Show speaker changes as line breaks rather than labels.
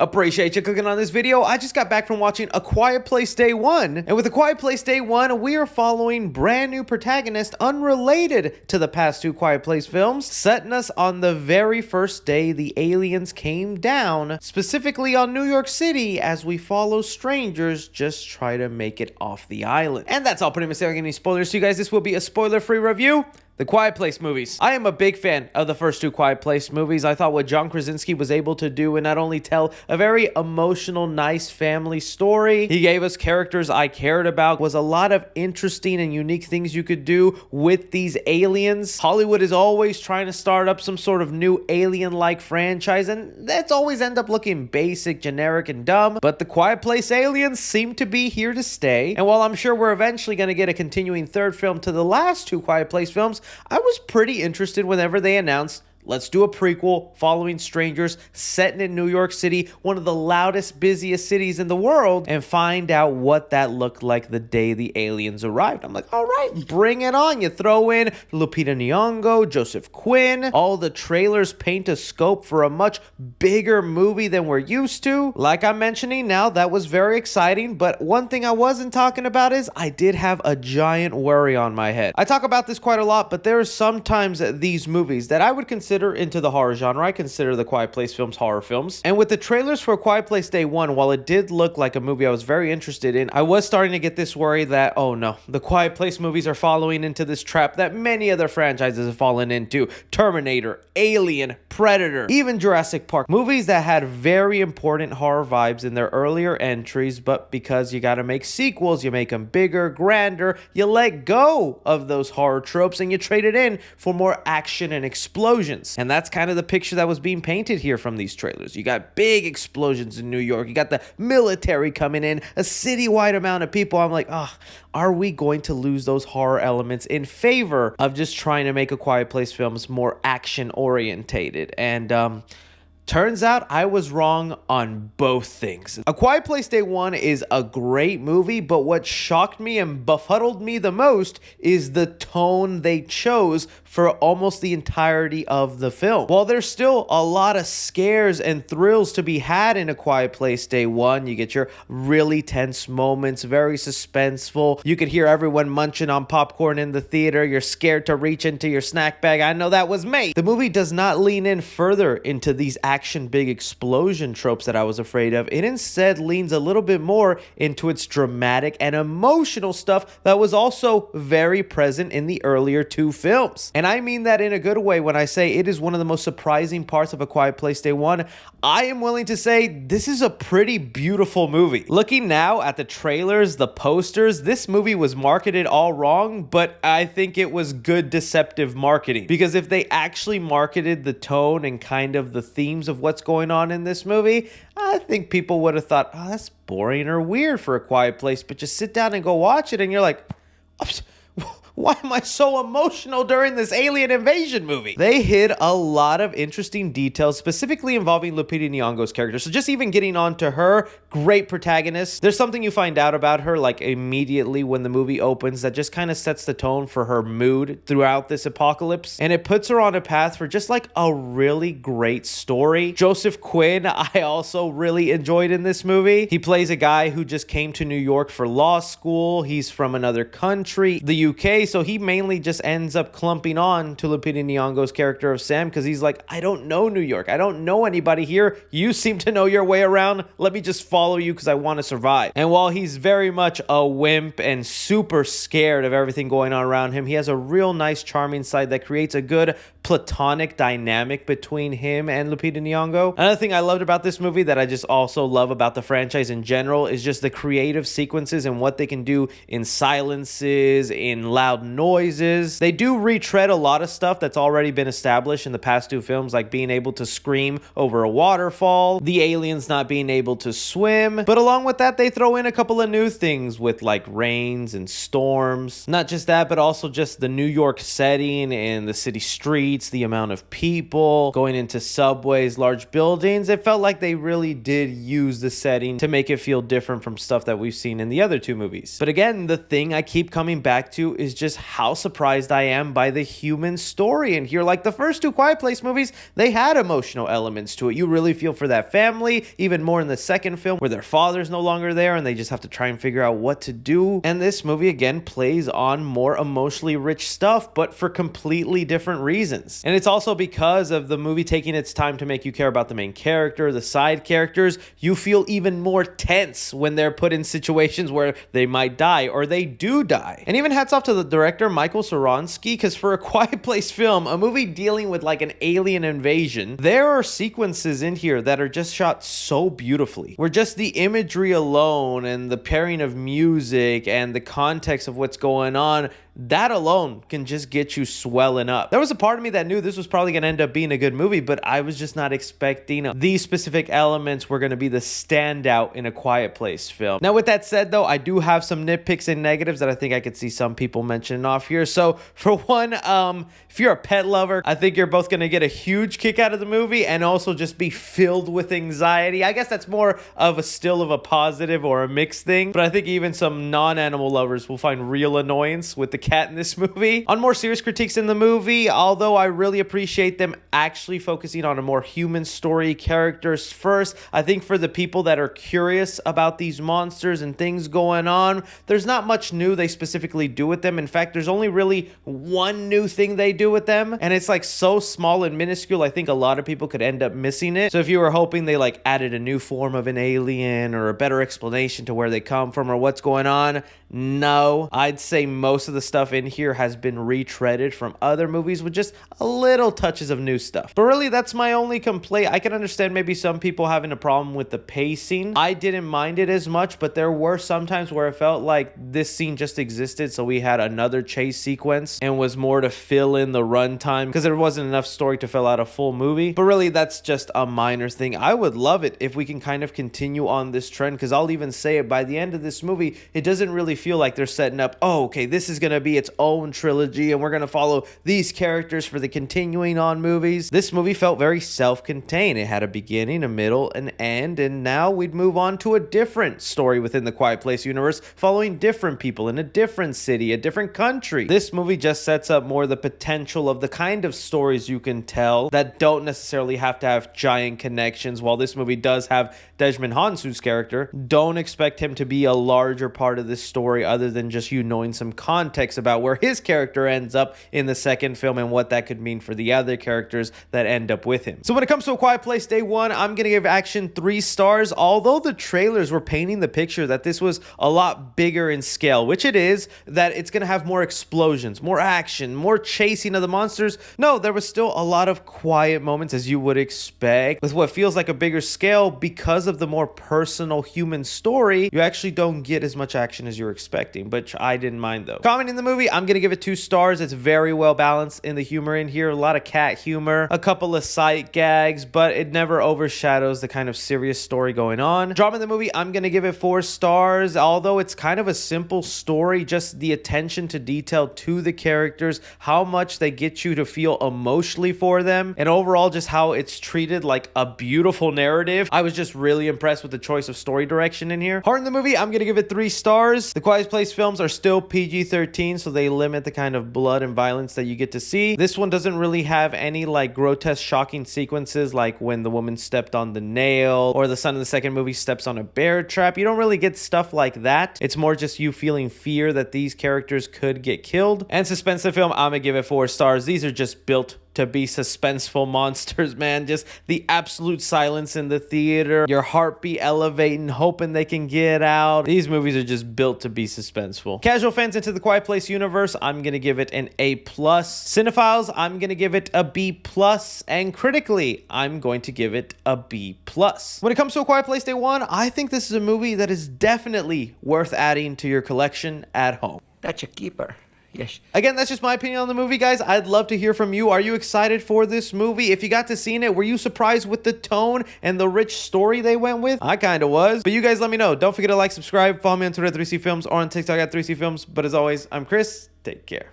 Appreciate you clicking on this video. I just got back from watching A Quiet Place Day 1. And with A Quiet Place Day 1, we are following brand new protagonist unrelated to the past two Quiet Place films, setting us on the very first day the aliens came down, specifically on New York City, as we follow strangers just try to make it off the island. And that's all pretty much saying any spoilers. So you guys, this will be a spoiler-free review. The Quiet Place movies. I am a big fan of the first two Quiet Place movies. I thought what John Krasinski was able to do and not only tell a very emotional, nice family story, he gave us characters I cared about, was a lot of interesting and unique things you could do with these aliens. Hollywood is always trying to start up some sort of new alien-like franchise, and that's always end up looking basic, generic, and dumb, but the Quiet Place aliens seem to be here to stay. And while I'm sure we're eventually going to get a continuing third film to the last two Quiet Place films, I was pretty interested whenever they announced, let's do a prequel following strangers, setting in New York City, one of the loudest, busiest cities in the world, and find out what that looked like the day the aliens arrived. I'm like, all right, bring it on. You throw in Lupita Nyong'o, Joseph Quinn. All the trailers paint a scope for a much bigger movie than we're used to. Like I'm mentioning now, that was very exciting, but one thing I wasn't talking about is I did have a giant worry on my head. I talk about this quite a lot, but there are sometimes these movies that I would consider into the horror genre. I consider the Quiet Place films horror films. And with the trailers for Quiet Place Day 1, while it did look like a movie I was very interested in, I was starting to get this worry that, oh no, the Quiet Place movies are following into this trap that many other franchises have fallen into. Terminator, Alien, Predator, even Jurassic Park. Movies that had very important horror vibes in their earlier entries, but because you gotta make sequels, you make them bigger, grander, you let go of those horror tropes and you trade it in for more action and explosions. And that's kind of the picture that was being painted here from these trailers. You got big explosions in New York. You got the military coming in, a citywide amount of people. I'm like, oh, are we going to lose those horror elements in favor of just trying to make A Quiet Place films more action orientated? And turns out I was wrong on both things. A Quiet Place Day 1 is a great movie, but what shocked me and befuddled me the most is the tone they chose for almost the entirety of the film. While there's still a lot of scares and thrills to be had in A Quiet Place Day 1, you get your really tense moments, very suspenseful. You could hear everyone munching on popcorn in the theater. You're scared to reach into your snack bag. I know that was me. The movie does not lean in further into these action big explosion tropes that I was afraid of. It instead leans a little bit more into its dramatic and emotional stuff that was also very present in the earlier two films. And I mean that in a good way when I say it is one of the most surprising parts of A Quiet Place Day 1. I am willing to say this is a pretty beautiful movie. Looking now at the trailers, the posters, this movie was marketed all wrong, but I think it was good deceptive marketing. Because if they actually marketed the tone and kind of the themes of what's going on in this movie, I think people would have thought, oh, that's boring or weird for A Quiet Place, but just sit down and go watch it and you're like, why am I so emotional during this alien invasion movie? They hid a lot of interesting details, specifically involving Lupita Nyong'o's character. So just even getting on to her, great protagonist. There's something you find out about her like immediately when the movie opens that just kind of sets the tone for her mood throughout this apocalypse. And it puts her on a path for just like a really great story. Joseph Quinn, I also really enjoyed in this movie. He plays a guy who just came to New York for law school. He's from another country, the UK. So he mainly just ends up clumping on to Lupita Nyong'o's character of Sam because he's like, I don't know New York. I don't know anybody here. You seem to know your way around. Let me just follow you because I want to survive. And while he's very much a wimp and super scared of everything going on around him, he has a real nice, charming side that creates a good platonic dynamic between him and Lupita Nyong'o. Another thing I loved about this movie that I just also love about the franchise in general is just the creative sequences and what they can do in silences, in loud noises. They do retread a lot of stuff that's already been established in the past two films, like being able to scream over a waterfall, the aliens not being able to swim. But along with that, they throw in a couple of new things with like rains and storms. Not just that, but also just the New York setting and the city streets, the amount of people going into subways, large buildings. It felt like they really did use the setting to make it feel different from stuff that we've seen in the other two movies. But again, the thing I keep coming back to is just how surprised I am by the human story in here. Like the first two Quiet Place movies, they had emotional elements to it. You really feel for that family, even more in the second film where their father's no longer there and they just have to try and figure out what to do. And this movie again plays on more emotionally rich stuff, but for completely different reasons. And it's also because of the movie taking its time to make you care about the main character, the side characters. You feel even more tense when they're put in situations where they might die or they do die. And even hats off to the director, Michael Soronsky, because for a Quiet Place film, a movie dealing with like an alien invasion, there are sequences in here that are just shot so beautifully, where just the imagery alone and the pairing of music and the context of what's going on, that alone can just get you swelling up. There was a part of me that knew this was probably going to end up being a good movie, but I was just not expecting these specific elements were going to be the standout in a Quiet Place film. Now, with that said, though, I do have some nitpicks and negatives that I think I could see some people mentioning off here. So, for one, if you're a pet lover, I think you're both going to get a huge kick out of the movie and also just be filled with anxiety. I guess that's more of a still of a positive or a mixed thing, but I think even some non-animal lovers will find real annoyance with the cat in this movie. On more serious critiques in the movie, although I really appreciate them actually focusing on a more human story, characters first, I think for the people that are curious about these monsters and things going on, there's not much new they specifically do with them. In fact, there's only really one new thing they do with them, and it's like so small and minuscule, I think a lot of people could end up missing it. So if you were hoping they like added a new form of an alien or a better explanation to where they come from or what's going on, no. I'd say most of the stuff in here has been retreaded from other movies with just a little touches of new stuff. But really, that's my only complaint. I can understand maybe some people having a problem with the pacing. I didn't mind it as much, but there were some times where it felt like this scene just existed, so we had another chase sequence and was more to fill in the runtime because there wasn't enough story to fill out a full movie. But really, that's just a minor thing. I would love it if we can kind of continue on this trend, because I'll even say it, by the end of this movie, it doesn't really feel like they're setting up, oh, okay, this is going to be its own trilogy and we're going to follow these characters for the continuing on movies. This movie felt very self-contained. It had a beginning, a middle, an end, and now we'd move on to a different story within the Quiet Place universe, following different people in a different city, a different country. This movie just sets up more the potential of the kind of stories you can tell that don't necessarily have to have giant connections. While this movie does have Desmond Hansu's character, don't expect him to be a larger part of this story other than just you knowing some context about where his character ends up in the second film and what that could mean for the other characters that end up with him. So when it comes to A Quiet Place Day 1, I'm going to give Action 3 stars, although the trailers were painting the picture that this was a lot bigger in scale, which it is, that it's going to have more explosions, more action, more chasing of the monsters. No, there was still a lot of quiet moments, as you would expect, with what feels like a bigger scale. Because of the more personal human story, you actually don't get as much action as you're expecting, but I didn't mind though. Commenting the movie, I'm gonna give it 2 stars. It's very well balanced in the humor in here. A lot of cat humor, a couple of sight gags, but it never overshadows the kind of serious story going on. Drama in the movie, I'm gonna give it 4 stars. Although it's kind of a simple story, just the attention to detail to the characters, how much they get you to feel emotionally for them, and overall just how it's treated like a beautiful narrative. I was just really impressed with the choice of story direction in here. Heart in the movie, I'm gonna give it 3 stars. The Quiet Place films are still PG-13, so they limit the kind of blood and violence that you get to see. This one doesn't really have any like grotesque, shocking sequences like when the woman stepped on the nail or the son in the second movie steps on a bear trap. You don't really get stuff like that. It's more just you feeling fear that these characters could get killed. And suspense the film, I'm gonna give it 4 stars. These are just built to be suspenseful monsters, man. Just the absolute silence in the theater, your heartbeat elevating, hoping they can get out. These movies are just built to be suspenseful. Casual fans into the Quiet Place universe, I'm gonna give it an A+. Cinephiles, I'm gonna give it a B+. And critically, I'm going to give it a B+. When it comes to A Quiet Place Day 1, I think this is a movie that is definitely worth adding to your collection at home.
That's a keeper. Yes.
Again, that's just my opinion on the movie, guys. I'd love to hear from you. Are you excited for this movie? If you got to see it, were you surprised with the tone and the rich story they went with? I kind of was. But you guys let me know. Don't forget to like, subscribe, follow me on Twitter at 3C Films or on TikTok at 3C Films. But as always, I'm Chris. Take care.